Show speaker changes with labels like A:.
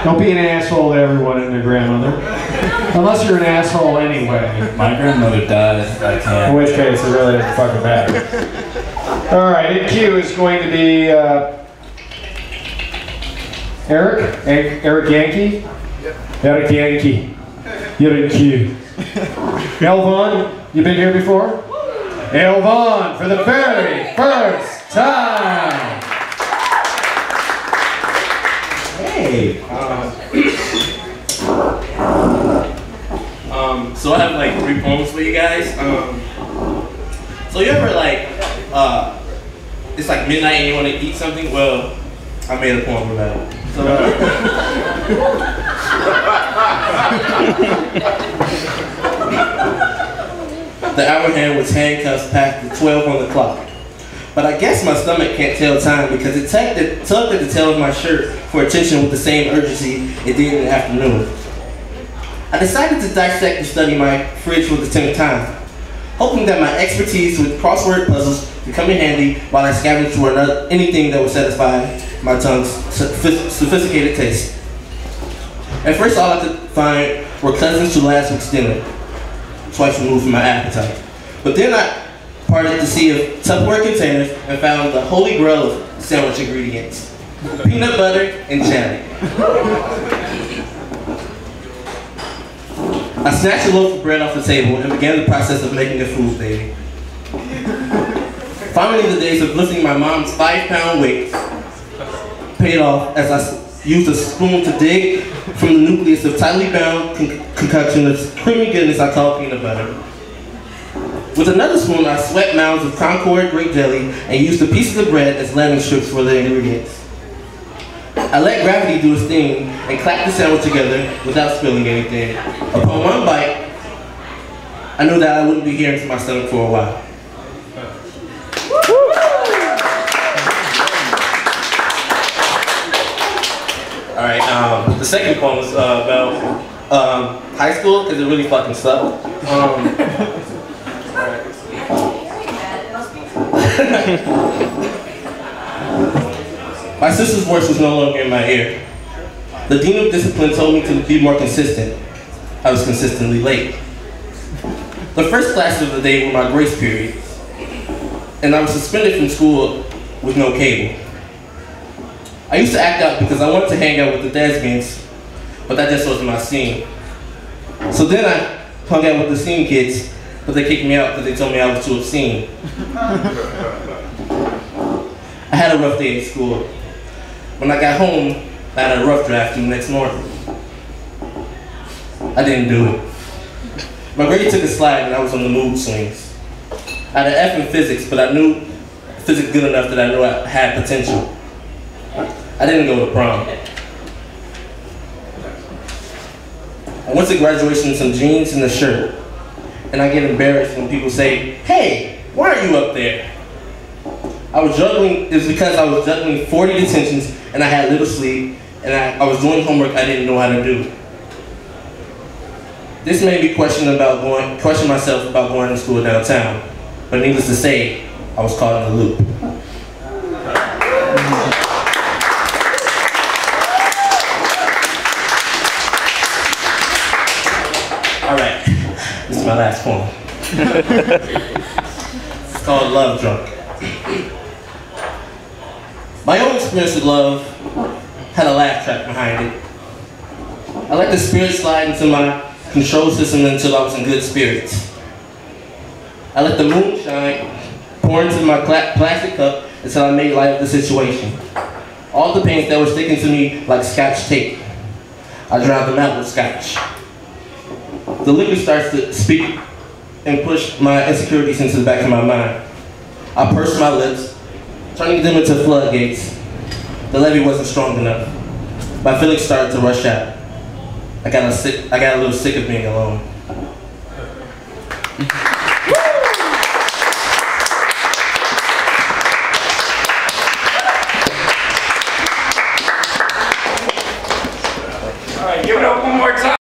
A: Don't be an asshole to everyone and their grandmother. Unless you're an asshole anyway.
B: My grandmother died, I can't.
A: In which case, it really doesn't fucking matter. Alright, in cue is going to be Eric Yankee? Eric Yankee. You're in cue. Elvon, you been here before? Elvon for the very first time! Hey!
C: So I have like 3 poems for you guys. So you ever like, it's like midnight and you want to eat something? Well, I made a poem about it. So, the hour hand was handcuffs past the 12 on the clock. But I guess my stomach can't tell time because it tugged at the tail of my shirt for attention with the same urgency it did in the afternoon. I decided to dissect and study my fridge for the 10th time, hoping that my expertise with crossword puzzles would come in handy while I scavenged for anything that would satisfy my tongue's sophisticated taste. At first, all I could find were cousins to last week's dinner, twice removed from my appetite. But then I parted to see of Tupperware containers and found the holy grail of sandwich ingredients: peanut butter and jelly. I snatched a loaf of bread off the table and began the process of making a food baby. Finally, the days of lifting my mom's 5-pound weight paid off as I used a spoon to dig from the nucleus of tightly bound concoction of creamy goodness I call peanut butter. With another spoon, I swept mounds of Concord grape jelly and used the pieces of bread as landing strips for the ingredients. I let gravity do its thing and clapped the sandwich together without spilling anything. Upon one bite, I knew that I wouldn't be here into my stomach for a while. Alright, the second poem is about high school because it really fucking sucked. My sister's voice was no longer in my ear. The dean of discipline told me to be more consistent. I was consistently late. The first classes of the day were my grace periods, and I was suspended from school with no cable. I used to act out because I wanted to hang out with the thespians, but that just wasn't my scene. So then I hung out with the scene kids, but they kicked me out because they told me I was too obscene. I had a rough day at school. When I got home, I had a rough draft the next morning. I didn't do it. My grade took a slide and I was on the mood swings. I had an F in physics, but I knew physics good enough that I knew I had potential. I didn't go to prom. I went to graduation in some jeans and a shirt, and I get embarrassed when people say, "Hey, why are you up there?" It was because I was juggling 40 detentions and I had little sleep, and I was doing homework I didn't know how to do. This made me question myself about going to school downtown, but needless to say, I was caught in the loop. All right, this is my last poem. It's called Love Drunk. My own experience with love had a laugh track behind it. I let the spirit slide into my control system until I was in good spirits. I let the moonshine pour into my plastic cup until I made light of the situation. All the pains that were sticking to me like scotch tape, I drowned them out with scotch. The liquor starts to speak and push my insecurities into the back of my mind. I pursed my lips, turning them into floodgates. The levee wasn't strong enough. My feelings started to rush out. I got a little sick of being alone.